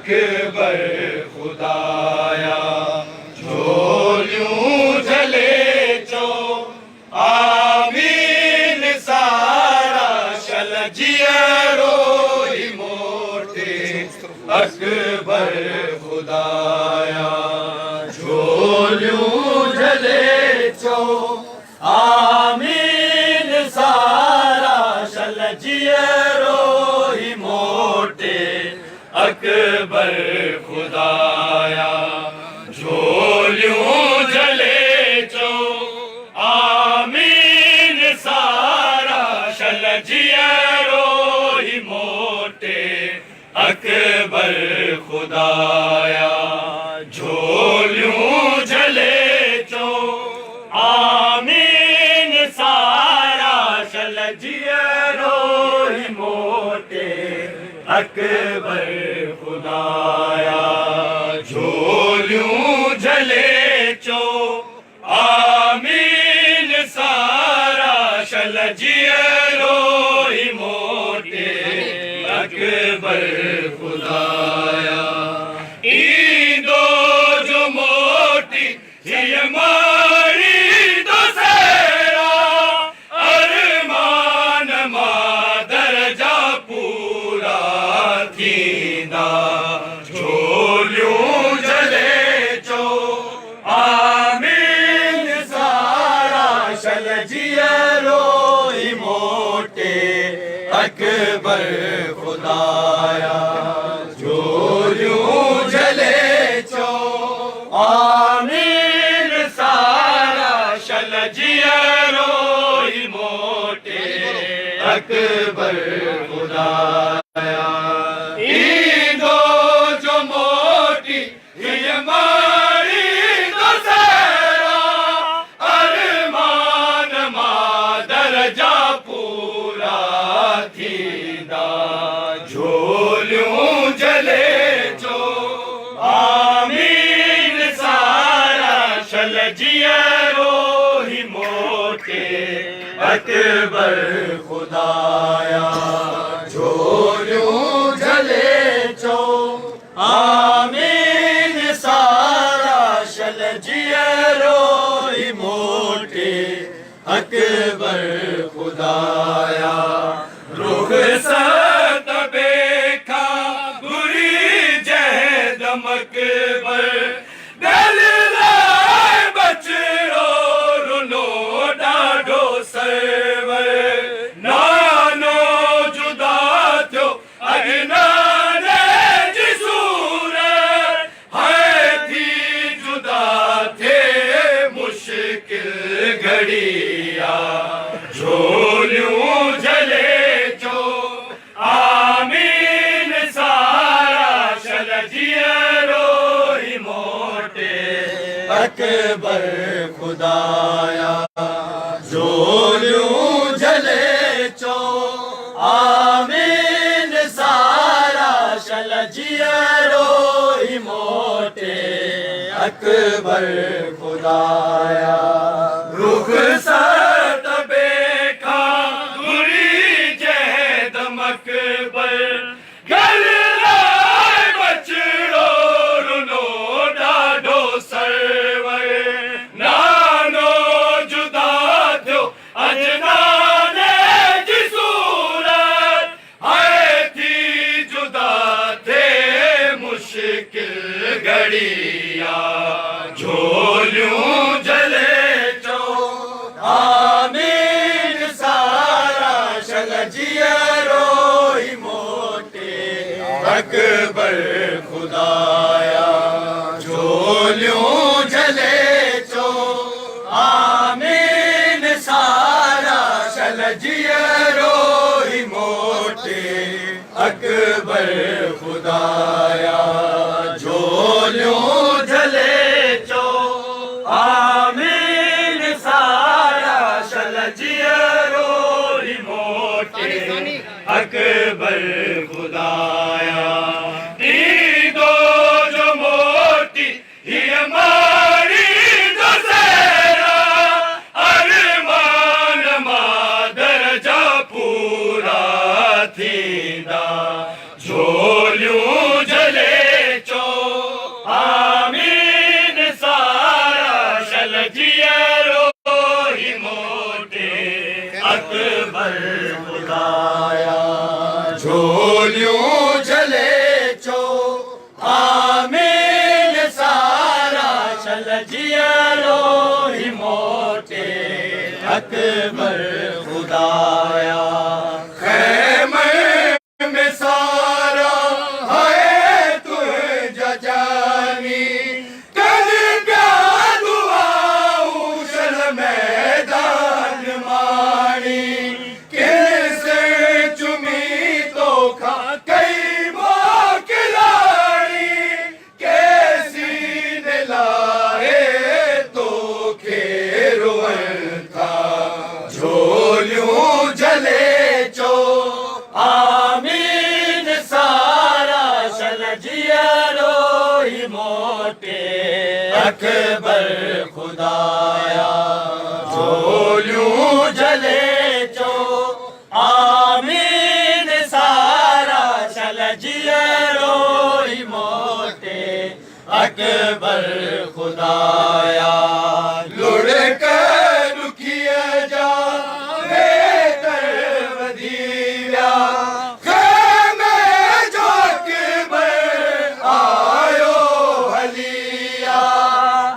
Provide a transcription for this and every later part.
अकबर खुदाया झोलियूं झले चो आमीन सारा शल जियरो ही मोटे अकबर खुदाया झोलियूं झले चो आमीन सारा शल जियरो ही मोटे अकबर खुदाया झोलियूं झले चो आमीन सारा शल जियरो ही मोटे अकबर खुदाया झोलियूं झले चो आमीन सारा शल जियरो ही मोटे अकबर खुदाया झोलियूं झले चो आमीन सारा शल जियरो ही मोटे अकबर खुदाया ईदो जो मोटी ही मारी तो सेरा अरमान मादर जा पूरा थींदा झोलियूं झले चो आमीन सारा शल जियरो ही मोटे अकबर खुदाया झोलियूं झले चो आमीन सारा शल जियरो ही मोटे अकबर खुदाया ईदो जो मोटी ही मारी तो सेरा अरमान मादर जा पूरा थींदा झोलियूं झले चो आमीन सारा शल जियरो ही मोटे अकबर खुदाया झोलियूं झले चो आमीन सारा शल जियरो ही मोटे अकबर खुदाया रुख सत बेखा बुरी जहद मकबर दिल लाए बचड़ो रुनो डाढो सरवर नानो जुदा थियो अगनाने जी सूरत है थी जुदा थे मुश्किल घड़िया झोलियूं झले चो आमीन सारा शल जियरो ही मोटे अकबर खुदाया झोलियूं झले चो आमीन सारा शल जियरो ही मोटे अकबर खुदाया रुख सत बेखा बुरी जहद मकबर गल लाए बचड़ो रुनो डाढो सरवर नानो जुदा थियो अजनाने जी सूरत है थी जुदा थे मुश्किल घड़िया झोलियूं झले चो आमीन सारा शल जियरो ही मोटे अकबर खुदाया झोलियूं झले चो आमीन सारा शल जियरो ही मोटे अकबर खुदाया झोलियूं झले चो आमीन सारा शल जियरो ही मोटे अकबर खुदाया ईदो जो मोटी ही मारी तो सेरा अरमान मादर जा पूरा थींदा झोलियूं झले अकबर खुदाया झोलियों जले चो आमीन सारा चल जियरो ही मोटे अकबर खुदाया खैमे में सारा है तुझ जानी कर क्या दुआ उछल मैदान मानी किसे चुमी तो खा कई मोकलानी कैसी दिलाए तो खेरुअन था झोलियों जले चो आमीन सारा चल जियरो ही मोटे अकबर खुदाया झोलियों जले चो आमीन सारा चल जियरो ही मोटे अकबर खुदाया लुढ़ कर रुकिया जा बेकर वदीया खैमे जो अकबर आयो हलिया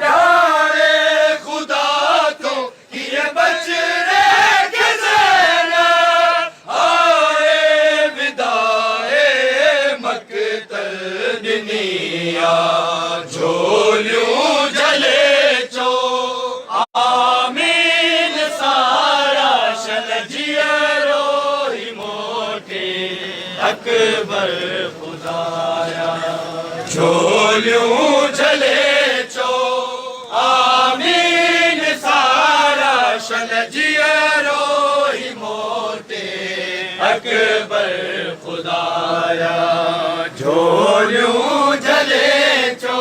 प्यारे खुदा तो ये बचने के ज़ैना आए विदाए मकतल दुनिया झोलियों जले चो आमीन सारा शल जियरो ही मोटे अकबर खुदाया झोलियों जले चो आमीन सारा शल जियरो ही मोटे अकबर खुदाया झोलियों जले चो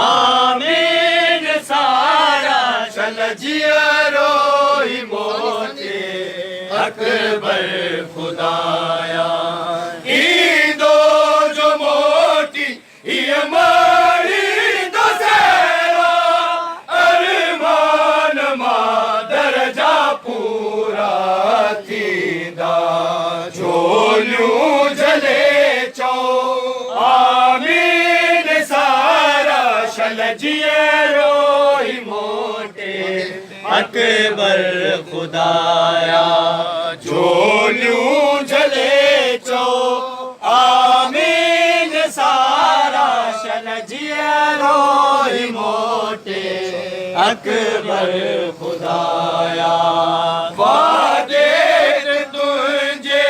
आमीन सारा चल जियरो ही मोटे अकबर खुदाया ईदो जो मोटी ये मारी दो सेरा अरमान मा दर्जा पूरा थींदा झोलियों जले चो आमीन सारा शल जियरो ही मोटे अकबर खुदाया झोलियों जले चो आमीन सारा शल जियरो ही मोटे अकबर खुदाया वादे तुझे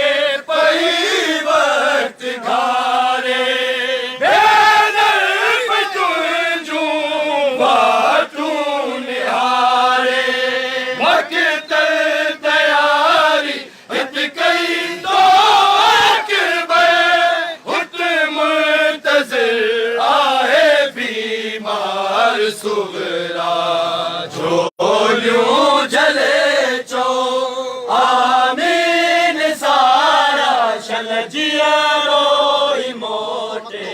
पही वक्त घारे बेदर पे तुझू बातू निहारे मकतल तैयारी हित कई तो अकबर हुत मुंतज़िर आहे बीमार सुगरा झोलियों जले चो आमीन सारा शल जियरो ही मोटे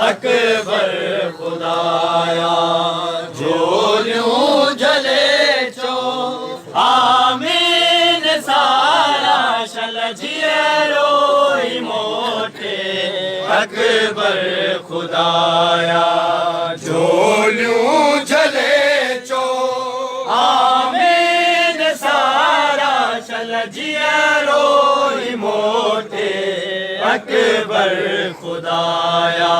अकबर खुदाया झोलियों जले चो आमीन सारा शल जियरो ही मोटे अकबर खुदाया झोलियों जले चो आमीन सारा शल जियरो ही मोटे अकबर खुदाया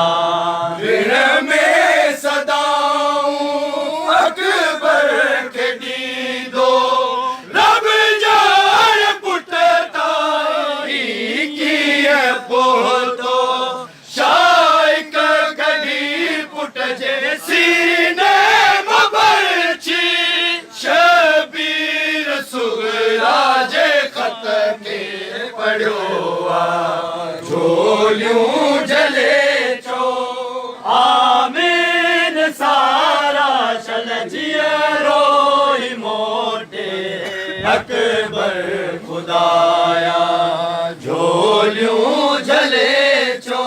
ऋण में सदाऊं अकबर के दीदो रब जान पुटता ही किए पोतो शाह का कदी पुट जे सीने मबरची शबीर सुगराज खत के पढ़ो झोलियों जले चो आमीन सारा शल जियरो ही मोटे अकबर खुदाया झोलियों जले चो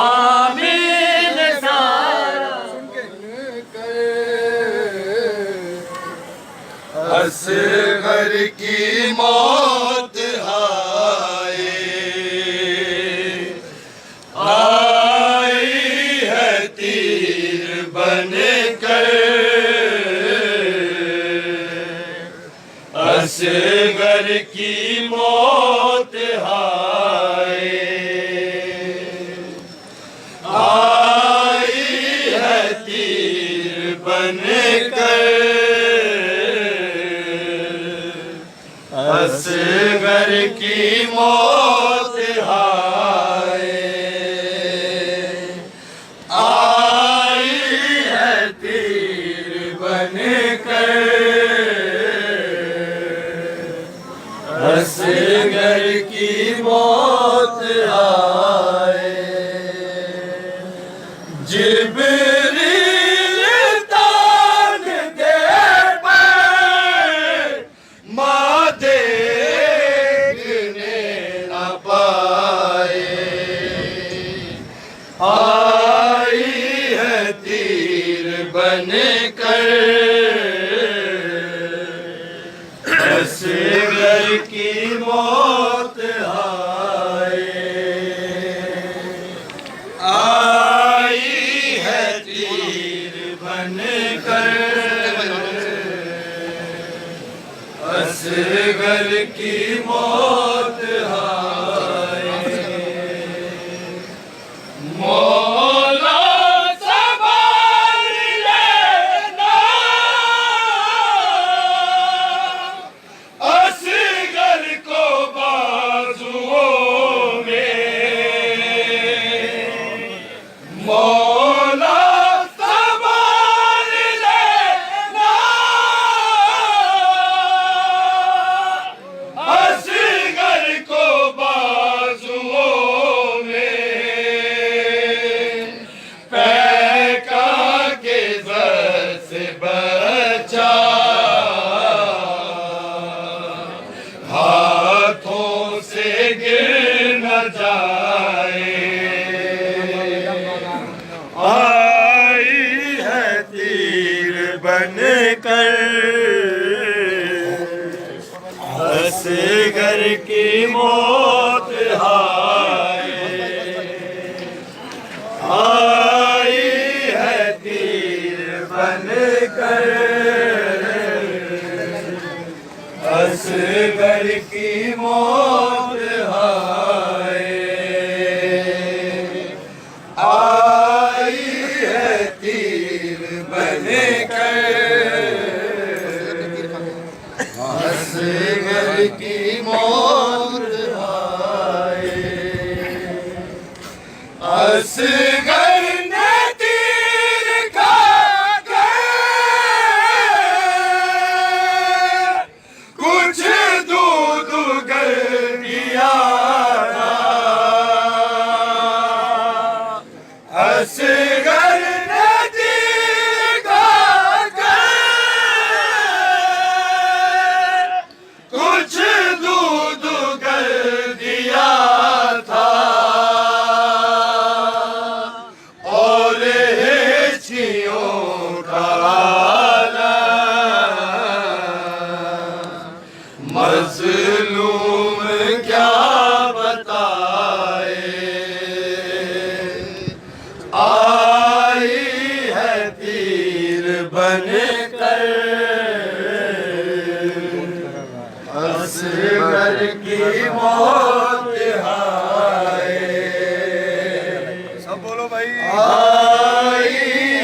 आमीन सारा असगर की मौत आई है तीर बनकर, असगर की मौत आई है तीर बनकर, असगर की मौत आई है तीर बनकर, असगर की मौत जिब्रील तान दे पर माँ देखने न पाए, आई है तीर बनकर, असगर की मौत आई है तीर बनकर, असगर की मौत मौला संभाल लेना, असगर को बाजुओं में, मौला संभाल लेना, असगर को बाजुओं में, पैका के जर से बचा, हाथों से गिर न जाए, आई है तीर बनकर, असगर की मौत आई है तीर बनकर, असगर की मौत आई है तीर बनकर, असगर की मौत असगर ने तीर खाकर कुछ दूध कर दिया था, असगर ने तीर खाकर कुछ दूध कर दिया था, और हिचकियों का मजलूम क्या बताए, आई है तीर बनकर, असगर की मौत सब बोलो भाई, आई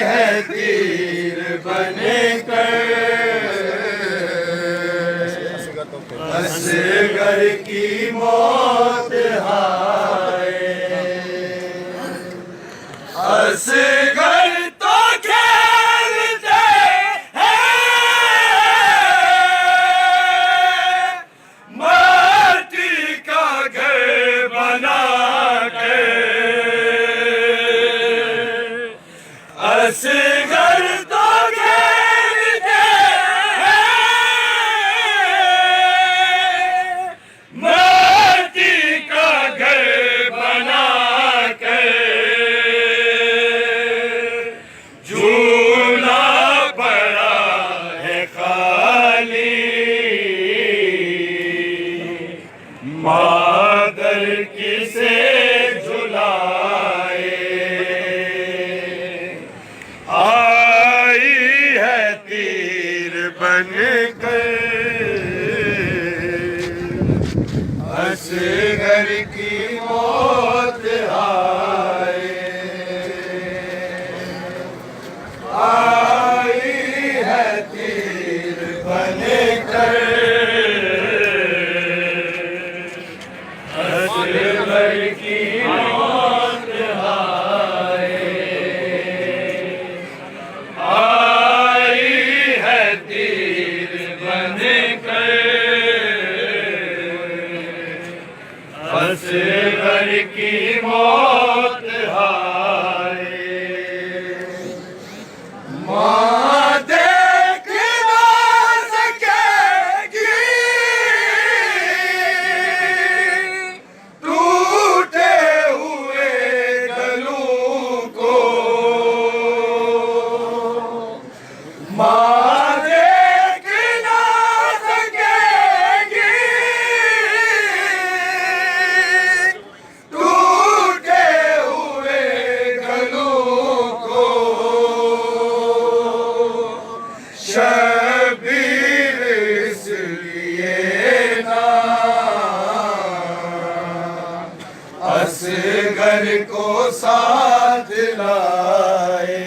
है तीर बनकर, असगर की मौत असगर तो खेलते हैं माटी का घर बना के, असगर तो खेलते हैं माटी का घर बना के, हर किसे झुलाए। आई है तीर बन कर असगर की मौत आए। आई है तीर बन कर असगर की मौत आए। आई है तीर बन कर असगर की मौत आए। माँ देख ना सकेगी टूटे हुए गलों को। माँ देख ना सकेगी टूटे हुए गलों को। शबीर इसलिए ना असगर को साथ लाए।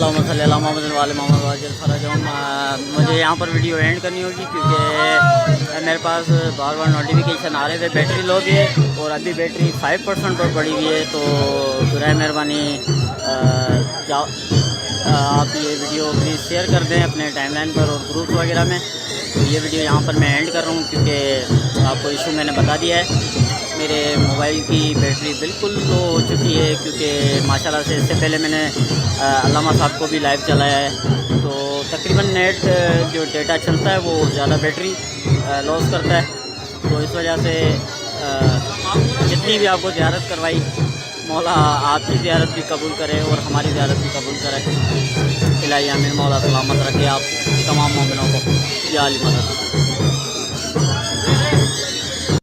अल्लाहुम्मा सल्ली अला मुहम्मद वाले मोहम्मद वाजिल फरजम। मुझे यहाँ पर वीडियो एंड करनी होगी क्योंकि मेरे पास बार बार नोटिफिकेशन आ रहे थे बैटरी लो के, और अभी बैटरी 5% पर पड़ी हुई है। तो बराए मेहरबानी आप ये वीडियो प्लीज़ शेयर कर दें अपने टाइमलाइन पर और ग्रुप वगैरह में। तो ये वीडियो यहाँ पर मैं एंड कर रहा हूँ क्योंकि आपको इशू मैंने बता दिया है। मेरे मोबाइल की बैटरी बिल्कुल लो हो चुकी है क्योंकि माशाल्लाह से इससे पहले मैंने अल्लामा साहब को भी लाइव चलाया है। तो तकरीबन नेट जो डेटा चलता है वो ज़्यादा बैटरी लॉस करता है। तो इस वजह से जितनी भी आपको ज़ियारत करवाई, मौला आपकी ज़ियारत भी कबूल करे और हमारी ज़ियारत भी कबूल करे। इलाही आमीन। मौला सलामत रखे आप तमाम मोमिनों को। या अली मदद।